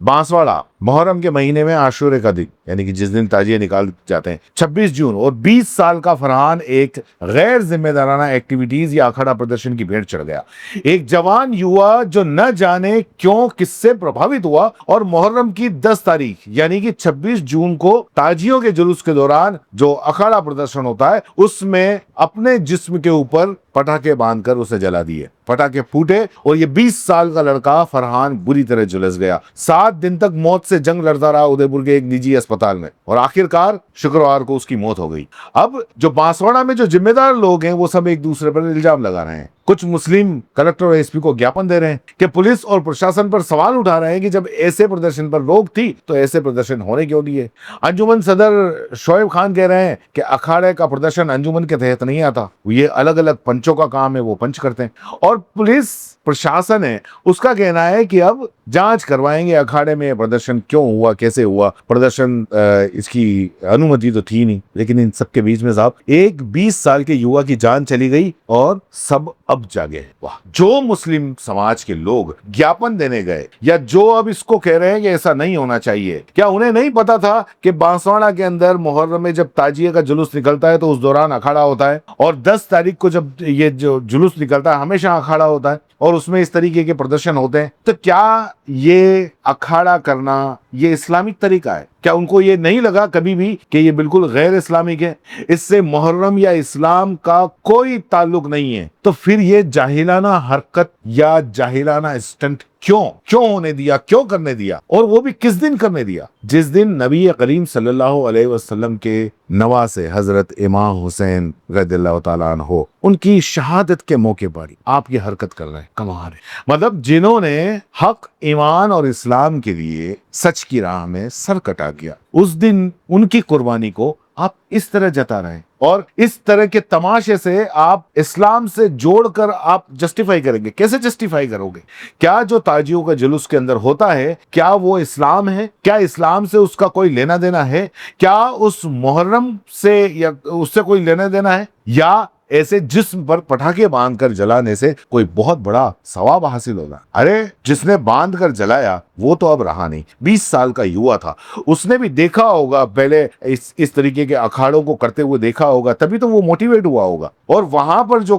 बांसवाड़ा मुहर्रम के महीने में आशूरे का दिन, यानी कि जिस दिन ताजिए निकाल जाते हैं, 26 जून, और 20 साल का फरहान एक गैर जिम्मेदाराना एक्टिविटीज या अखाड़ा प्रदर्शन की भेंट चढ़ गया। एक जवान युवा जो न जाने क्यों किससे प्रभावित हुआ और मुहर्रम की 10 तारीख यानी कि 26 जून को ताजियों के जुलूस के दौरान जो अखाड़ा प्रदर्शन होता है उसमें अपने जिस्म के ऊपर पटाखे बांधकर उसे जला दिए। पटाखे फूटे और ये 20 साल का लड़का फरहान बुरी तरह झुलस गया। 7 दिन तक मौत से जंग लड़ता रहा उदयपुर के एक निजी अस्पताल में, और आखिरकार शुक्रवार को उसकी मौत हो गई। अब जो बांसवाड़ा में जो जिम्मेदार लोग हैं वो सब एक दूसरे पर इल्जाम लगा रहे हैं। कुछ मुस्लिम कलेक्टर और एसपी को ज्ञापन दे रहे हैं कि पुलिस और प्रशासन पर सवाल उठा रहे हैं कि जब ऐसे प्रदर्शन पर रोक थी तो ऐसे प्रदर्शन होने क्यों दिए। अंजुमन सदर शोएब खान कह रहे हैं कि अखाड़े का प्रदर्शन अंजुमन के तहत नहीं आता, ये अलग अलग पंचों का काम है, वो पंच करते हैं। और पुलिस प्रशासन है उसका कहना है कि अब जांच करवाएंगे अखाड़े में प्रदर्शन क्यों हुआ, कैसे हुआ प्रदर्शन, इसकी अनुमति तो थी नहीं। लेकिन इन सबके बीच में साहब एक 20 साल के युवा की जान चली गई और सब अब जागे हैं। वाह, जो मुस्लिम समाज के लोग ज्ञापन देने गए या जो अब इसको कह रहे हैं कि ऐसा नहीं होना चाहिए, क्या उन्हें नहीं पता था कि बांसवाड़ा के अंदर मुहर्रम में जब ताजिए का जुलूस निकलता है तो उस दौरान अखाड़ा होता है, और 10 तारीख को जब ये जो जुलूस निकलता है हमेशा अखाड़ा होता है और उसमें इस तरीके के प्रदर्शन होते हैं। तो क्या ये अखाड़ा करना ये इस्लामिक तरीका है? क्या उनको ये नहीं लगा कभी भी कि ये बिल्कुल गैर इस्लामिक है, इससे मुहर्रम या इस्लाम का कोई ताल्लुक नहीं है? तो फिर ये जाहिलाना हरकत या जाहिलाना स्टंट क्यों होने दिया, क्यों करने दिया, और वो भी किस दिन करने दिया? जिस दिन नबी करीम सल्लल्लाहु अलैहि वसल्लम के नवासे हजरत इमाम हुसैन रज़ियल्लाहु ताला अन्हु उनकी शहादत के मौके पर आप ये हरकत कर रहे हैं। कमाल है। मतलब जिन्होंने हक, ईमान और इस्लाम के लिए सच की राह में सर कटा किया, उस दिन उनकी कुर्बानी को आप इस तरह जता रहे हैं, और इस तरह के तमाशे से आप इस्लाम से जोड़कर आप जस्टिफाई करेंगे। कैसे जस्टिफाई करोगे? क्या जो ताजियों का जुलूस के अंदर होता है क्या वो इस्लाम है? क्या इस्लाम से उसका कोई लेना देना है? क्या उस मुहर्रम से या उससे कोई लेना देना है? या ऐसे जिस्म पर पटाखे बांधकर जलाने से कोई बहुत बड़ा सवाब हासिल होगा? अरे जिसने बांधकर जलाया वो तो अब रहा नहीं, 20 साल का युवा था, उसने भी देखा होगा पहले इस तरीके के अखाड़ों को करते हुए देखा होगा, तभी तो वो मोटिवेट हुआ होगा। और वहां पर जो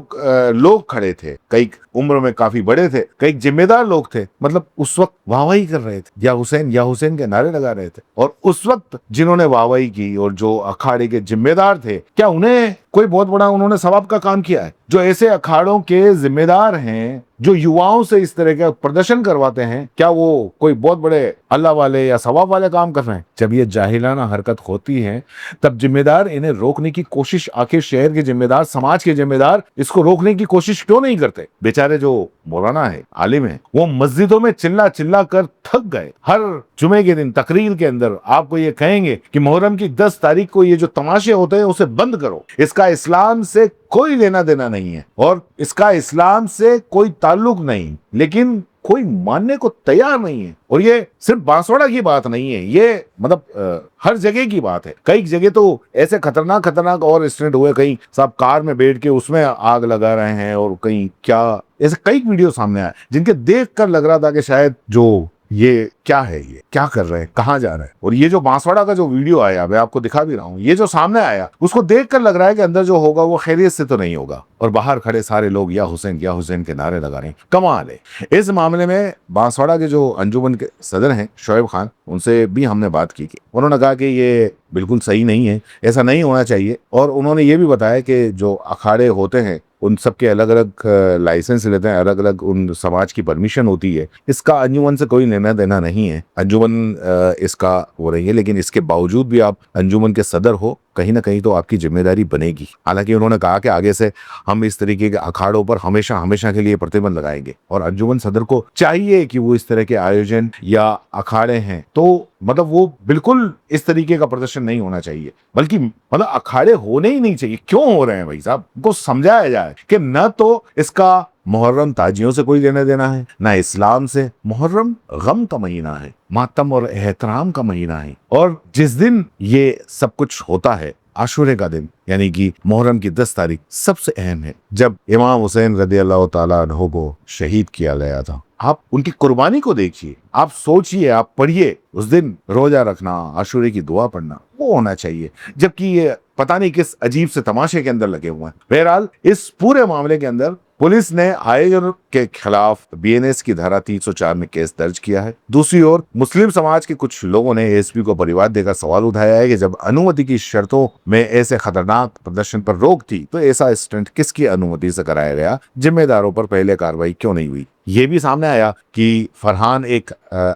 लोग खड़े थे, कई उम्र में काफी बड़े थे, कई जिम्मेदार लोग थे, मतलब उस वक्त वाहवाही कर रहे थे, या हुसैन के नारे लगा रहे थे। और उस वक्त जिन्होंने वाहवाही की और जो अखाड़े के जिम्मेदार थे, क्या उन्हें कोई बहुत बड़ा उन्होंने सवाब का काम किया है? जो ऐसे अखाड़ों के जिम्मेदार हैं, जो युवाओं से इस तरह का प्रदर्शन करवाते हैं, क्या वो कोई बहुत बड़े अल्लाह वाले या सवाब वाले काम कर रहे हैं? जब ये जाहिलाना हरकत होती है तब जिम्मेदार इन्हें रोकने की कोशिश, आखिर शहर के जिम्मेदार, समाज के जिम्मेदार इसको रोकने की कोशिश क्यों नहीं करते? बेचारे जो मौलाना है, आलिम है, वो मस्जिदों में चिल्ला चिल्ला कर थक गए। हर जुमे के दिन तकरीर के अंदर आपको ये कहेंगे कि मुहर्रम की 10 तारीख को ये जो तमाशे होते हैं उसे बंद करो, इसका इस्लाम से कोई लेना देना नहीं है और इसका इस्लाम से कोई ताल्लुक नहीं, लेकिन कोई मानने को तैयार नहीं है। और ये सिर्फ बांसवाड़ा की बात नहीं है, ये मतलब हर जगह की बात है। कई जगह तो ऐसे खतरनाक और इंसिडेंट हुए, कहीं साहब कार में बैठ के उसमें आग लगा रहे हैं, और कहीं क्या ऐसे कई वीडियो सामने आए जिनके देख कर लग रहा था कि शायद जो ये क्या है, ये क्या कर रहे हैं, कहाँ जा रहे हैं। और ये जो बांसवाड़ा का जो वीडियो आया, मैं आपको दिखा भी रहा हूँ, ये जो सामने आया उसको देखकर लग रहा है कि अंदर जो होगा वो खैरियत से तो नहीं होगा, और बाहर खड़े सारे लोग या हुसैन के नारे लगा रहे हैं। कमाल है। इस मामले में बांसवाड़ा के जो अंजुमन के सदर हैं शोएब खान, उनसे भी हमने बात की। उन्होंने कहा कि ये बिल्कुल सही नहीं है, ऐसा नहीं होना चाहिए। और उन्होंने ये भी बताया कि जो अखाड़े होते हैं उन सबके अलग अलग लाइसेंस लेते हैं, अलग अलग उन समाज की परमिशन होती है, इसका अंजुमन से कोई लेना देना नहीं है। अंजुमन इसका हो रही है, लेकिन इसके बावजूद भी आप अंजुमन के सदर हो, कहीं ना कहीं तो आपकी जिम्मेदारी बनेगी। हालांकि उन्होंने कहा कि आगे से हम इस तरीके के अखाड़ों पर हमेशा के लिए प्रतिबंध लगाएंगे, और अंजुमन सदर को चाहिए कि वो इस तरह के आयोजन या अखाड़े हैं तो मतलब वो बिल्कुल इस तरीके का प्रदर्शन नहीं होना चाहिए, बल्कि मतलब अखाड़े होने ही नहीं चाहिए। क्यों हो रहे हैं भाई साहब, उनको समझाया जाए कि न तो इसका मुहर्रम ताजियों से कोई लेना देना है, ना इस्लाम से। मुहर्रम गम का महीना है, मातम और एहतराम का महीना है, और जिस दिन ये सब कुछ होता है आशूरे का दिन यानी कि मुहर्रम की 10 तारीख सबसे अहम है, जब इमाम हुसैन रदियल्लाहु ताला अन्हु को शहीद किया गया था। आप उनकी कुर्बानी को देखिए, आप सोचिए, आप पढ़िए, उस दिन रोजा रखना, आशूरे की दुआ पढ़ना, वो होना चाहिए, जबकि ये पता नहीं किस अजीब से तमाशे के अंदर लगे हुए हैं। बहरहाल इस पूरे मामले के अंदर पुलिस ने आयोजन के खिलाफ बीएनएस की धारा 304 में केस दर्ज किया है। दूसरी ओर मुस्लिम समाज के कुछ लोगों ने एएसपी को परिवार देकर सवाल उठाया है कि जब अनुमति की शर्तों में ऐसे खतरनाक प्रदर्शन पर रोक थी तो ऐसा स्टंट किसकी अनुमति से कराया गया, जिम्मेदारों पर पहले कार्रवाई क्यों नहीं हुई। ये भी सामने आया कि फरहान एक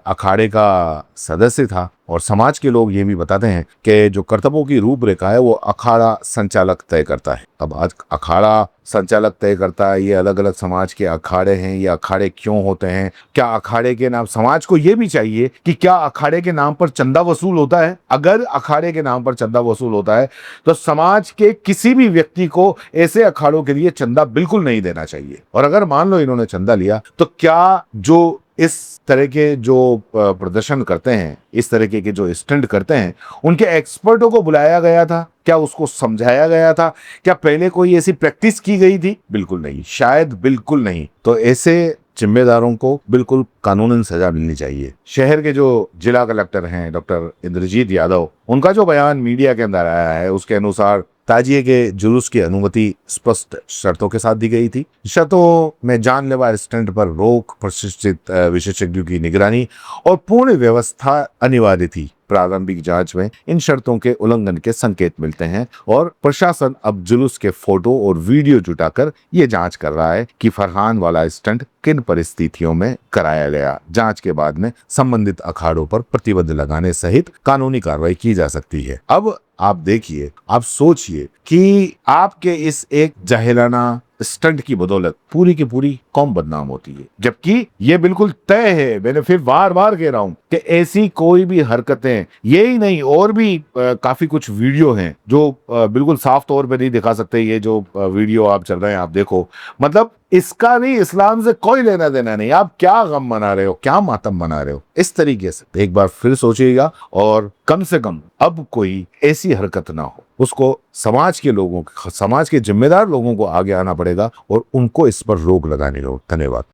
अखाड़े का सदस्य था और समाज के लोग ये भी बताते हैं कि जो कर्तव्यों की रूपरेखा है वो अखाड़ा संचालक तय करता है। अब आज अखाड़ा संचालक तय करता है, ये अलग अलग समाज के अखाड़े हैं, ये अखाड़े क्यों होते हैं, क्या अखाड़े के नाम, समाज को ये भी चाहिए कि क्या अखाड़े के नाम पर चंदा वसूल होता है। अगर अखाड़े के नाम पर चंदा वसूल होता है तो समाज के किसी भी व्यक्ति को ऐसे अखाड़ों के लिए चंदा बिल्कुल नहीं देना चाहिए। और अगर मान लो इन्होंने चंदा लिया तो क्या जो इस तरह के जो प्रदर्शन करते हैं, इस तरीके के जो स्टंट करते हैं, उनके एक्सपर्टों को बुलाया गया था, क्या उसको समझाया गया था, क्या पहले कोई ऐसी प्रैक्टिस की गई थी? बिल्कुल नहीं, शायद बिल्कुल नहीं। तो ऐसे जिम्मेदारों को बिल्कुल कानूनन सजा मिलनी चाहिए। शहर के जो जिला कलेक्टर हैं डॉक्टर इंद्रजीत यादव, उनका जो बयान मीडिया के अंदर आया है उसके अनुसार ताजिए के जुलूस की अनुमति स्पष्ट शर्तों के साथ दी गई थी। शर्तों में जानलेवा स्टंट पर रोक, प्रशिक्षित विशेषज्ञों की निगरानी और पूर्ण व्यवस्था अनिवार्य थी। प्रारंभिक जांच में इन शर्तों के उल्लंघन के संकेत मिलते हैं और प्रशासन अब जुलूस के फोटो और वीडियो जुटाकर ये जांच कर रहा है कि फरहान वाला स्टंट किन परिस्थितियों में कराया गया। जांच के बाद में संबंधित अखाड़ों पर प्रतिबंध लगाने सहित कानूनी कार्रवाई की जा सकती है। अब आप देखिए, आप सोचिए कि आपके इस एक जाहिलाना स्टंट की बदौलत पूरी की पूरी कौम बदनाम होती है, जबकि ये बिल्कुल तय है। मैंने फिर बार बार कह रहा हूं कि ऐसी कोई भी हरकतें, ये ही नहीं और भी काफी कुछ वीडियो हैं जो बिल्कुल साफ तौर पे नहीं दिखा सकते। ये जो वीडियो आप चल रहे हैं, आप देखो, मतलब इसका नहीं, इस्लाम से कोई लेना देना नहीं। आप क्या गम मना रहे हो, क्या मातम मना रहे हो, इस तरीके से एक बार फिर सोचिएगा और कम से कम अब कोई ऐसी हरकत ना हो। उसको समाज के लोगों, समाज के जिम्मेदार लोगों को आगे आना पड़ेगा और उनको इस पर रोक लगानी हो। धन्यवाद।